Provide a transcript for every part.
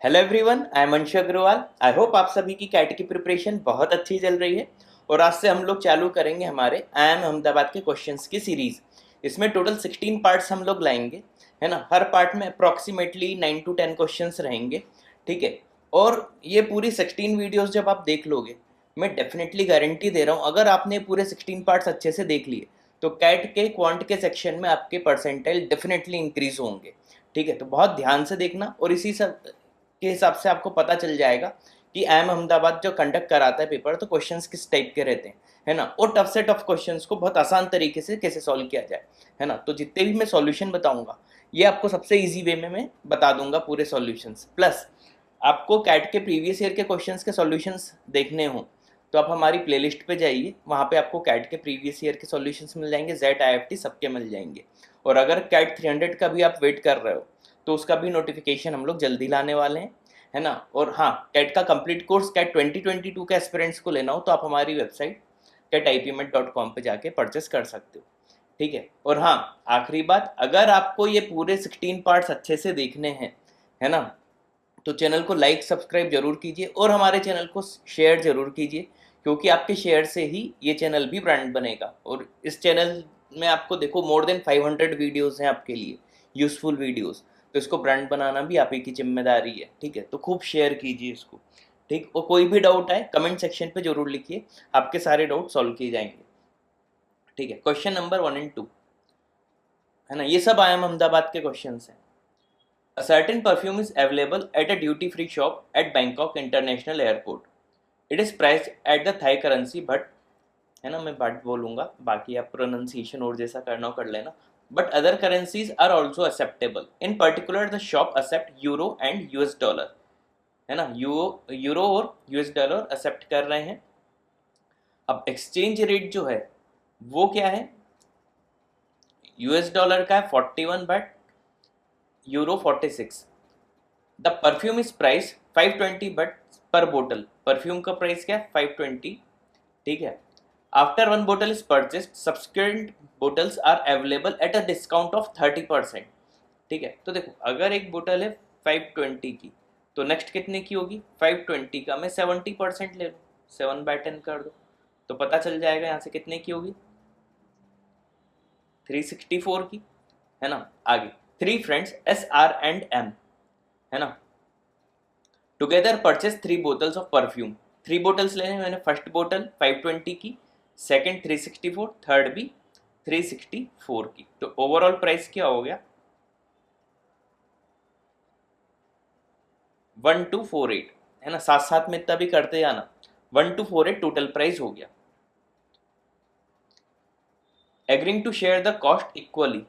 Hello everyone, I am Anshu Agrawal. I hope आप सभी की कैट की प्रिपरेशन बहुत अच्छी चल रही है। और आज से हम लोग चालू करेंगे हमारे आई एम अहमदाबाद के क्वेश्चंस की सीरीज। इसमें टोटल 16 पार्ट्स हम लोग लाएंगे, है ना। हर पार्ट में अप्रॉक्सीमेटली 9 to 10 क्वेश्चंस रहेंगे, ठीक है। और ये पूरी 16 वीडियोस जब आप देख लोगे, मैं डेफिनेटली गारंटी दे रहा हूँ, अगर आपने पूरे 16 पार्ट्स अच्छे से देख लिए तो कैट के क्वांट के सेक्शन में आपके परसेंटाइल डेफिनेटली इंक्रीज होंगे, ठीक है। तो बहुत ध्यान से देखना, और इसी सब के हिसाब से आपको पता चल जाएगा कि आई एम अहमदाबाद जो कंडक्ट कराता है पेपर, तो क्वेश्चंस किस टाइप के रहते हैं, है ना। और टफ से टफ क्वेश्चंस को बहुत आसान तरीके से कैसे सॉल्व किया जाए, है ना। तो जितने भी मैं सॉल्यूशन बताऊंगा, ये आपको सबसे इजी वे में मैं बता दूंगा पूरे सॉल्यूशंस। प्लस आपको कैट के प्रीवियस ईयर के क्वेश्चंस के सॉल्यूशंस देखने हो तो आप हमारी प्लेलिस्ट पे जाइए, वहाँ पे आपको कैट के प्रीवियस ईयर के सॉल्यूशंस मिल जाएंगे, जेड IFT सबके मिल जाएंगे। और अगर कैट 300 का भी आप वेट कर रहे हो तो उसका भी नोटिफिकेशन हम लोग जल्दी लाने वाले हैं, है ना। और हाँ, कैट का कंप्लीट कोर्स कैट 2022 के एस्पिरेंट्स को लेना हो तो आप हमारी वेबसाइट catipmet.com पे जाके परचेस कर सकते हो, ठीक है। और हाँ, आखिरी बात, अगर आपको ये पूरे 16 पार्ट्स अच्छे से देखने हैं, है ना, तो चैनल को लाइक सब्सक्राइब जरूर कीजिए और हमारे चैनल को शेयर जरूर कीजिए, क्योंकि आपके शेयर से ही ये चैनल भी ब्रांड बनेगा। और इस चैनल में आपको देखो मोर देन 500 वीडियोस हैं आपके लिए, यूजफुल वीडियोस। तो इसको ब्रांड बनाना भी आप ही की जिम्मेदारी है, ठीक है। तो खूब शेयर कीजिए इसको, ठीक। और कोई भी डाउट आए कमेंट सेक्शन पे जरूर लिखिए, आपके सारे डाउट सॉल्व किए जाएंगे, ठीक है। क्वेश्चन नंबर 1 and 2, है ना, ये सब आई एम अहमदाबाद के क्वेश्चन हैं। A certain perfume is available at a duty-free shop at Bangkok International Airport. It is priced at the Thai currency, but है ना, मैं बट बोलूँगा, बाकी आप प्रोनाउंसिएशन और जैसा करना हो कर लेना। But other currencies are also acceptable. In particular, the shop accept euro and US dollar. है ना, यूरो और US डॉलर एक्सेप्ट कर रहे हैं। अब एक्सचेंज रेट जो है वो क्या है, US डॉलर का है 41, but euro 46। The perfume is price 520, but पर बोतल परफ्यूम का प्राइस क्या है 520, ठीक है। आफ्टर वन बोतल is purchased, subsequent bottles are available at a discount of 30%, ठीक है। तो देखो, अगर एक बोतल है 520 की, तो नेक्स्ट कितने की होगी, 520 का मैं 70% ले लूँ, 7/10 कर दो, तो पता चल जाएगा यहाँ से कितने की होगी, 364 की, है ना। आगे, three friends SR and M, है ना, together purchase 3 bottles of perfume. 3 bottles लेने मैंने, फर्स्ट बोतल 520 की, सेकंड 364, थर्ड भी 364 की। तो ओवरऑल प्राइस क्या हो गया, 1248, है ना। साथ साथ में इतना भी करते जाना, 1248 टोटल प्राइस हो गया। Agreeing to share the cost equally,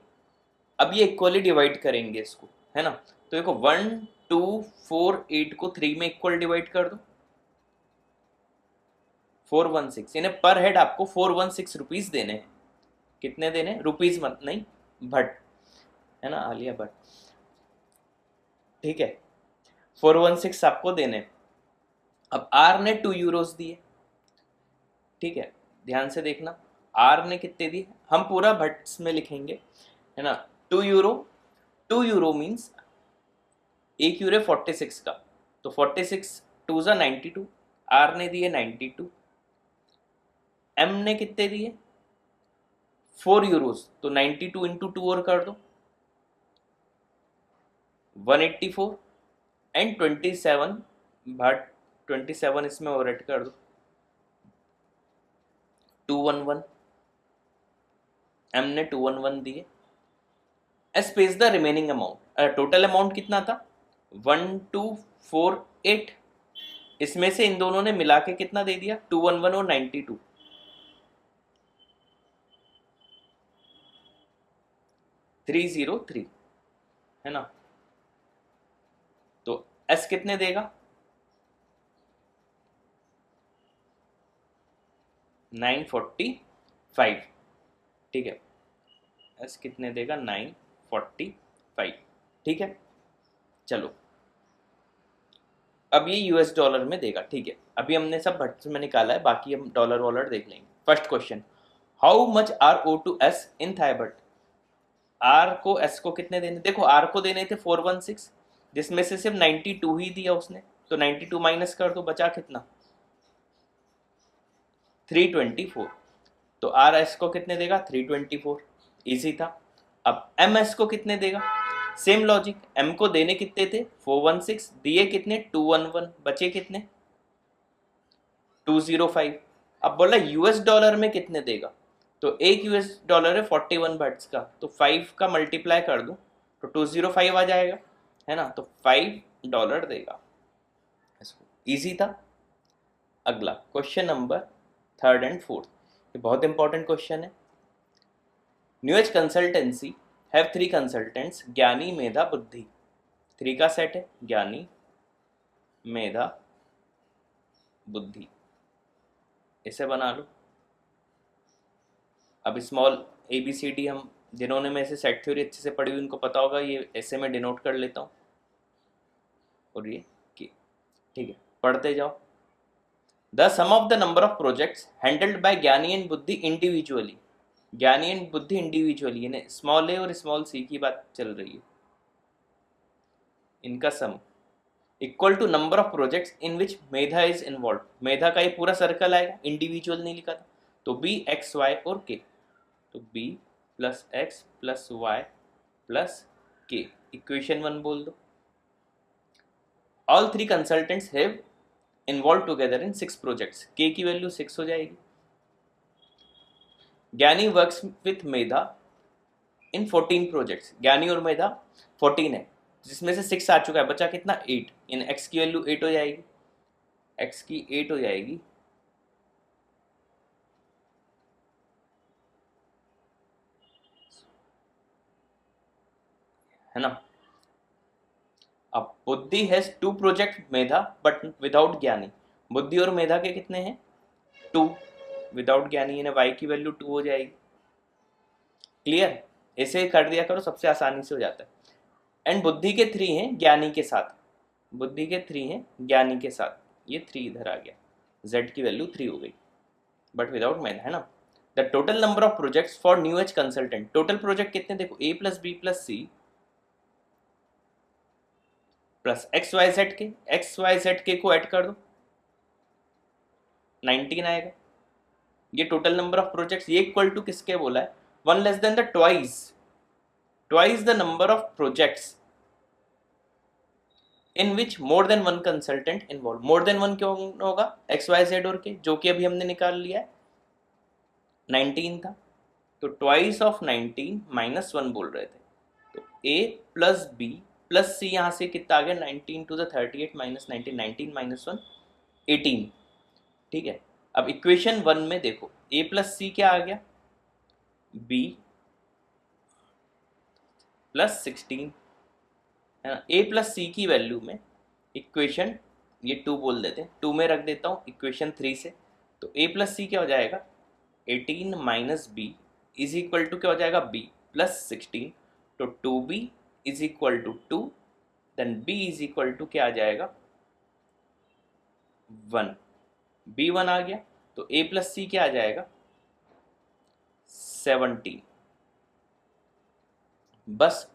अब ये इक्वली डिवाइड करेंगे इसको, है ना। तो देखो 1248 को 3 में इक्वल डिवाइड कर दो, 416, यानी पर हेड आपको 416 रुपीज देने हैं। कितने देने, रुपीज मत नहीं, भट्ट, है ना, आलिया भट्ट, ठीक है। 416 आपको देने। अब आर ने 2 यूरोस दिए, ठीक है, ध्यान से देखना, आर ने कितने दिए, हम पूरा भट्ट्स में लिखेंगे, है ना। 2 यूरो, 2 यूरो मीन्स 1 यूरो 46 का, तो 46 2 ज़ा 92, आर ने दिए 92, एम ने कितने दिए 4 यूरोस, तो 92 इंटू 2 और कर दो 184, एंड 27 भाट 27 इसमें और ऐड कर दो 211, एम ने 211 दिए। S page the remaining amount, total amount कितना था 1248, इसमें से इन दोनों ने मिला के कितना दे दिया 211 और 92, 303, है ना। तो एस कितने देगा 945, ठीक है। एस कितने देगा 945, ठीक है। चलो, अब ये US डॉलर में देगा, ठीक है। अभी हमने सब भट्ट में निकाला है, बाकी हम डॉलर वॉलर देख लेंगे। First question, how much R owe to S in Thai baht, R को एस को कितने देने, देखो आर को देने थे 416, जिसमें से सिर्फ 92 ही दिया उसने, तो 92 माइनस कर दो, बचा कितना 324। तो आर एस को कितने देगा 324, इजी था। अब एम एस को कितने देगा, सेम लॉजिक, एम को देने कितने थे 416, दिए कितने 211, बचे कितने 205। अब बोला यूएस डॉलर में कितने देगा, तो एक यूएस डॉलर है 41 बट्स का, तो 5 का मल्टीप्लाई कर दूं तो 205 आ जाएगा, है ना, तो $5 देगा। इजी था। अगला question number 3rd and 4th, ये बहुत इंपॉर्टेंट क्वेश्चन है। New age consultancy have 3 consultants, ज्ञानी मेधा बुद्धि, 3 का सेट है, ज्ञानी मेधा बुद्धि, इसे बना लो। अब स्मॉल ABCD हम जिन्होंने में से सेट थ्योरी अच्छे से पढ़ी हुई उनको पता होगा, ये ऐसे में डिनोट कर लेता हूँ और ये की, ठीक है, पढ़ते जाओ। The sum of the number of projects handled by Gyani and Buddhi individually, Gyani and Buddhi individually, यानी स्मॉल ए और स्मॉल सी की बात चल रही है, इनका sum equal to number of projects in which Medha is involve, Medha का ये पूरा सर्कल आएगा, इंडिविजुअल नहीं लिखा था, तो B X Y और K, तो B plus X plus Y plus K, equation 1 बोल दो। All 3 consultants have involve together in 6 projects, K की वैल्यू 6 हो जाएगी। ज्ञानी works with Medha in 14 projects, ज्ञानी और मेधा 14 है, जिसमें से 6 आ चुका है, बचा कितना 8, इन X की वैल्यू 8 हो जाएगी, X की 8 हो जाएगी, है ना। अब बुद्धि has 2 project Medha but without ज्ञानी, बुद्धि और मेधा के कितने हैं 2, विदाउट ज्ञानी, यानी y की वैल्यू 2 हो जाएगी। क्लियर, ऐसे कर दिया करो, सबसे आसानी से हो जाता है। एंड बुद्धि के 3 हैं ज्ञानी के साथ, बुद्धि के 3 हैं ज्ञानी के साथ, ये 3 इधर आ गया, z की वैल्यू 3 हो गई, बट विदाउट मेधा, है ना। The total number of projects for new age consultant, total project कितने देखो A plus B plus C plus XYZ के को ऐड कर दो 19 आएगा, ये टोटल नंबर ऑफ प्रोजेक्ट्स, ये इक्वल टू किसके बोला है, 1 less than the twice the number of projects in which more than 1 consultant involve, more than 1 क्यों होगा XYZ और के, जो कि अभी हमने निकाल लिया है 19 था, तो ट्वाइस ऑफ 19 माइनस 1 बोल रहे थे, तो A plus B plus C यहाँ से कितना आ गया 19 टू द 38 माइनस 19, 19 माइनस 1 18, ठीक है। अब इक्वेशन 1 में देखो A प्लस C क्या आ गया B प्लस 16, है ना। A प्लस C की वैल्यू में इक्वेशन ये 2 बोल देते हैं, 2 में रख देता हूँ इक्वेशन 3 से, तो A प्लस C क्या हो जाएगा 18 minus B is equal to क्या हो जाएगा B प्लस 16, तो 2B is equal to 2, then B is equal to क्या आ जाएगा 1, B1 आ गया, तो A प्लस C क्या आ जाएगा 17। बस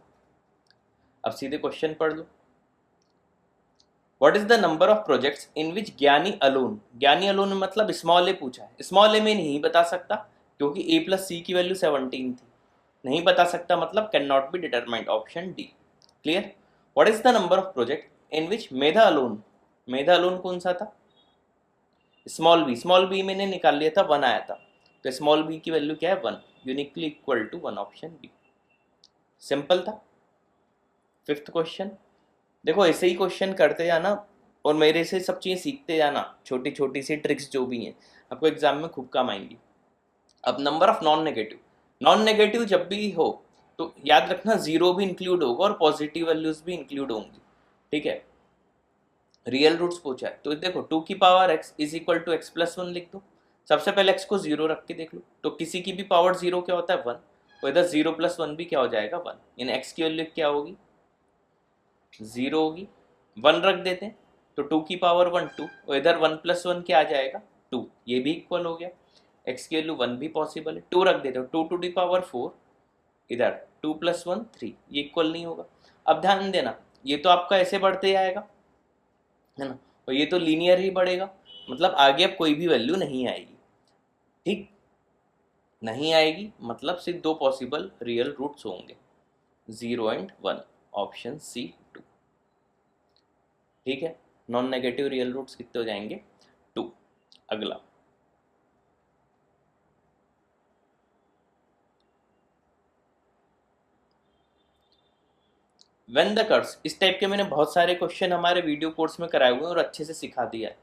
अब सीधे क्वेश्चन पढ़ लो। What is the number of projects in which Gyani alone, ज्ञानी अलोन मतलब स्मॉल ए पूछा है, स्मॉल ए में नहीं बता सकता क्योंकि A प्लस C की वैल्यू 17 थी, नहीं बता सकता मतलब can not be determined, option D. Clear. What is the number of project in which Medha alone, Medha alone कौन सा था स्मॉल बी मैंने निकाल लिया था 1 आया था, तो स्मॉल बी की वैल्यू क्या है 1, uniquely equal to 1, option B. Simple था। 5th क्वेश्चन देखो, ऐसे ही क्वेश्चन करते जाना और मेरे से सब चीज़ें सीखते जाना, छोटी छोटी सी ट्रिक्स जो भी हैं आपको एग्जाम में खूब काम आएंगी। अब नंबर ऑफ नॉन नेगेटिव जब भी हो तो याद रखना 0 भी इंक्लूड होगा और पॉजिटिव वैल्यूज भी इंक्लूड होंगी, ठीक है। रियल रूट्स पूछा है तो देखो 2 की power x is equal to x plus 1 लिख दो, सबसे पहले x को 0 रख के देख लो, तो किसी की भी पावर 0 क्या होता है 1, तो इधर 0 प्लस 1 भी क्या हो जाएगा 1, यानी x की वैल्यू क्या होगी 0 होगी, 1 रख देते हैं तो 2 की पावर 1 2, और इधर 1 प्लस 1 क्या आ जाएगा 2, ये भी इक्वल हो गया, x की वैल्यू 1 भी पॉसिबल है, 2 रख देते हो 2 टू दी पावर 4, इधर 2 प्लस 1 3, ये इक्वल नहीं होगा। अब ध्यान देना ये तो आपका ऐसे बढ़ते ही आएगा, है ना, और ये तो लीनियर ही बढ़ेगा, मतलब आगे अब कोई भी वैल्यू नहीं आएगी। ठीक, नहीं आएगी मतलब सिर्फ दो पॉसिबल रियल रूट्स होंगे, 0 एंड 1, ऑप्शन सी 2। ठीक है, नॉन नेगेटिव रियल रूट्स कितने हो जाएंगे, 2। अगला, व्हेन द कर्व्स, इस टाइप के मैंने बहुत सारे क्वेश्चन हमारे वीडियो कोर्स में कराए हुए हैं और अच्छे से सिखा दिया है।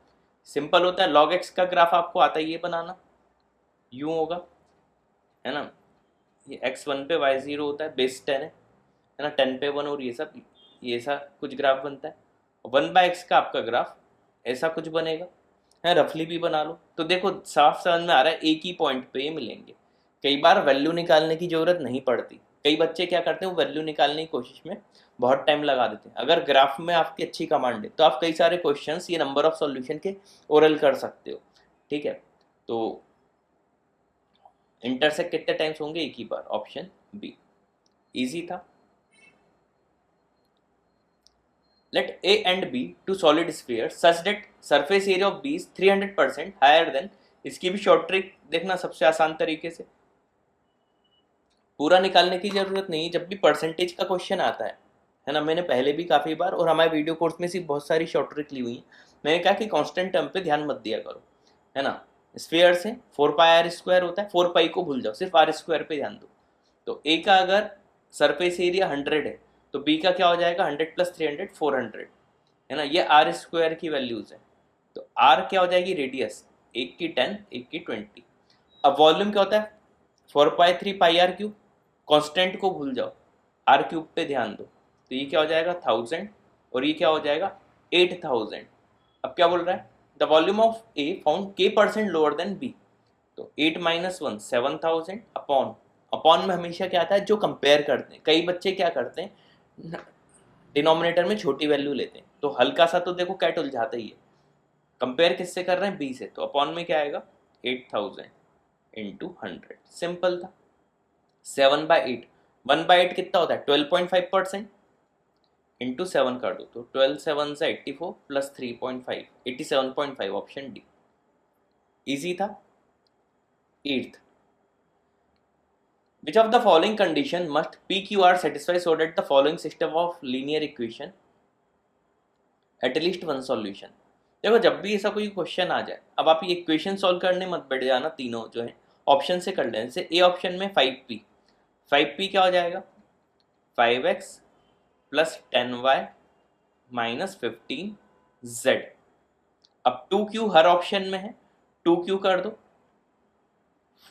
सिंपल होता है, log x का ग्राफ आपको आता है ये बनाना, यूं होगा, है ना, ये x1 पे y0 होता है, बेस 10 है ना, 10 पे 1, और ये सब, ये ऐसा कुछ ग्राफ बनता है। 1/x का आपका ग्राफ ऐसा कुछ बनेगा, है, रफली भी बना लो। तो देखो साफ समझ में आ रहा है, एक ही पॉइंट पे ये मिलेंगे। कई बार वैल्यू निकालने की जरूरत नहीं पड़ती, कई बच्चे क्या करते हैं, वो वैल्यू निकालने की कोशिश में बहुत टाइम लगा देते हैं। अगर ग्राफ में आपकी अच्छी कमांड है तो आप कई सारे क्वेश्चंस ये नंबर ऑफ सॉल्यूशन के ओरल कर सकते हो। ठीक है, तो इंटरसेक्ट कितने टाइम्स होंगे, एक ही बार, ऑप्शन बी, इजी था। Let A and B two solid sphere such that surface area of B is 300% higher than, इसकी भी शॉर्ट ट्रिक देखना सबसे आसान तरीके से, पूरा निकालने की जरूरत नहीं, जब भी परसेंटेज का क्वेश्चन आता है ना, मैंने पहले भी काफ़ी बार और हमारे वीडियो कोर्स में से बहुत सारी शॉर्ट ट्रिक ली हुई है, मैंने कहा कि कांस्टेंट टर्म पे ध्यान मत दिया करो, है ना। स्फीयर से 4πr² होता है, 4π को भूल जाओ, सिर्फ r² पे ध्यान दो। तो ए का अगर सरफेस एरिया 100 है तो बी का क्या हो जाएगा, 100 + 300 400, है ना, ये r² की वैल्यूज है। तो r क्या हो जाएगी, रेडियस, एक की 10, एक की 20। अब वॉल्यूम क्या होता है, 4π3πr3, कांस्टेंट को भूल जाओ, r³ पे ध्यान दो। तो ये क्या हो जाएगा 1000, और ये क्या हो जाएगा 8000। अब क्या बोल रहा है, the volume of A found k% lower than B. तो 8 - 1 7000 अपॉन, अपॉन में हमेशा क्या आता है, जो कंपेयर करते हैं, कई बच्चे क्या करते हैं डिनोमिनेटर में छोटी वैल्यू लेते हैं, तो हल्का सा तो देखो कैट उलझाता ही है। कंपेयर किससे कर रहे हैं, बी से, तो अपॉन में क्या आएगा 8000 × 100, सिंपल था। 7/8, 1/8 कितना होता है 12.5%, इंटू 7 कर दो, तो 12 7 से 84 प्लस 3.5 87.5, ऑप्शन डी, इजी था। 8th, which of the following condition must PQR satisfy so that the following system of linear equation at least one solution। देखो जब भी ऐसा कोई क्वेश्चन आ जाए, अब आप ये इक्वेशन सॉल्व करने मत बैठ जाना, तीनों जो है ऑप्शन से कर लेने। जैसे ए ऑप्शन में 5p, 5p क्या हो जाएगा 5x + 10y - 15z। अब 2q हर ऑप्शन में है, 2q कर दो,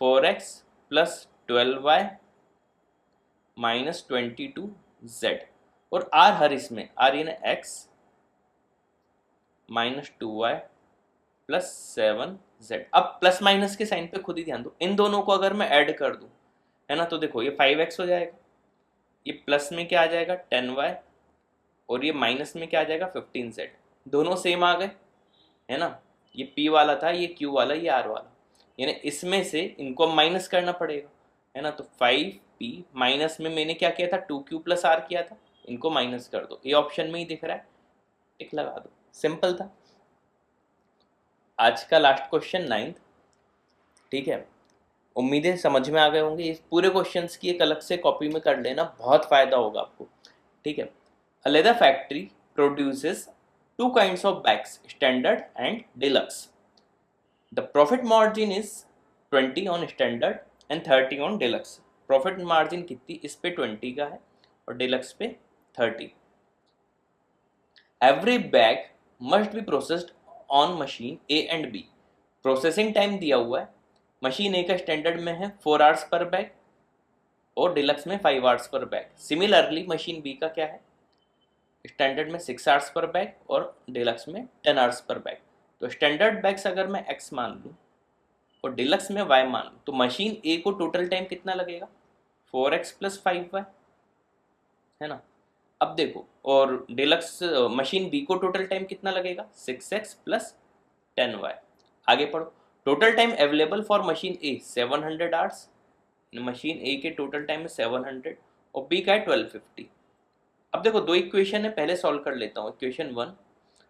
4x + 12y - 22z, और r हर इसमें, r यानी x - 2y + 7z। अब प्लस माइनस के साइन पे खुद ही ध्यान दो, इन दोनों को अगर मैं ऐड कर दूं, है ना, तो देखो ये 5x हो जाएगा, ये प्लस में क्या आ जाएगा 10y, और ये माइनस में क्या आ जाएगा 15z, दोनों सेम आ गए, है ना। ये p वाला था, ये q वाला, ये r वाला, यानी इसमें से इनको माइनस करना पड़ेगा, है ना। तो 5p माइनस में मैंने क्या किया था 2q + r किया था, इनको माइनस कर दो, ये ऑप्शन में ही दिख रहा है, टिक लगा दो, सिंपल था। आज का लास्ट क्वेश्चन 9th, ठीक है, उम्मीदें समझ में आ गए होंगे। इस पूरे क्वेश्चंस की एक अलग से कॉपी में कर लेना, बहुत फायदा होगा आपको। ठीक है, a leather factory produces 2 kinds of bags, standard and deluxe. The profit margin is 20 on standard and 30 on deluxe. Profit margin कितनी, इस पे 20 का है और डिलक्स पे 30। Every bag must be processed on machine A and B. Processing time दिया हुआ है, मशीन ए का स्टैंडर्ड में है 4 hours पर बैग और डिलक्स में 5 hours पर बैग। सिमिलरली मशीन बी का क्या है, स्टैंडर्ड में 6 hours पर बैग और डिलक्स में 10 hours पर बैग। तो स्टैंडर्ड बैग्स अगर मैं x मान लूँ और डिलक्स में y मान लूँ, तो मशीन ए को टोटल टाइम कितना लगेगा 4x + 5y, है ना। अब देखो, और डिलक्स मशीन बी को टोटल टाइम कितना लगेगा 6x + 10y। आगे पढ़ो, total time available for machine A 700 hours, machine A के टोटल टाइम में 700 और बी का है 1250। अब देखो दो इक्वेशन है, पहले सॉल्व कर लेता हूँ इक्वेशन 1।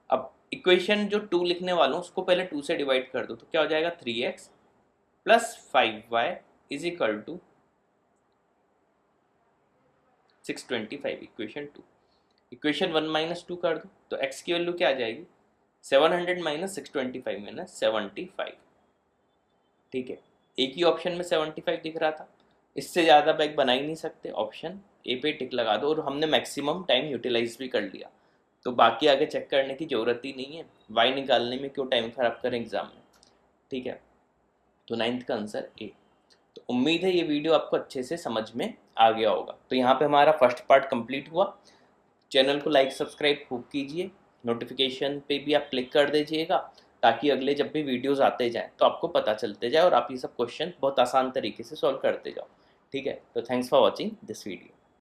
अब इक्वेशन जो 2 लिखने वाला हूँ उसको पहले 2 से डिवाइड कर दो, तो क्या हो जाएगा 3x plus 5y is equal to 625, equation 2। Equation 1 minus 2 कर दो तो x की वैल्यू क्या आ जाएगी 700 माइनस 625 माइनस 75। ठीक है, एक ही ऑप्शन में 75 दिख रहा था, इससे ज़्यादा बैग बना ही नहीं सकते, ऑप्शन ए पे टिक लगा दो। और हमने मैक्सिमम टाइम यूटिलाइज भी कर लिया, तो बाकी आगे चेक करने की ज़रूरत ही नहीं है, वाई निकालने में क्यों टाइम ख़राब करें एग्ज़ाम में। ठीक है, तो 9th का आंसर ए। तो उम्मीद है ये वीडियो आपको अच्छे से समझ में आ गया होगा। तो यहाँ पे हमारा फर्स्ट पार्ट कंप्लीट हुआ। चैनल को लाइक सब्सक्राइब खूब कीजिए, नोटिफिकेशन पे भी आप क्लिक कर दीजिएगा, ताकि अगले जब भी वीडियोस आते जाएं तो आपको पता चलते जाए और आप ये सब क्वेश्चन बहुत आसान तरीके से सॉल्व करते जाओ। ठीक है, तो thanks for watching this video.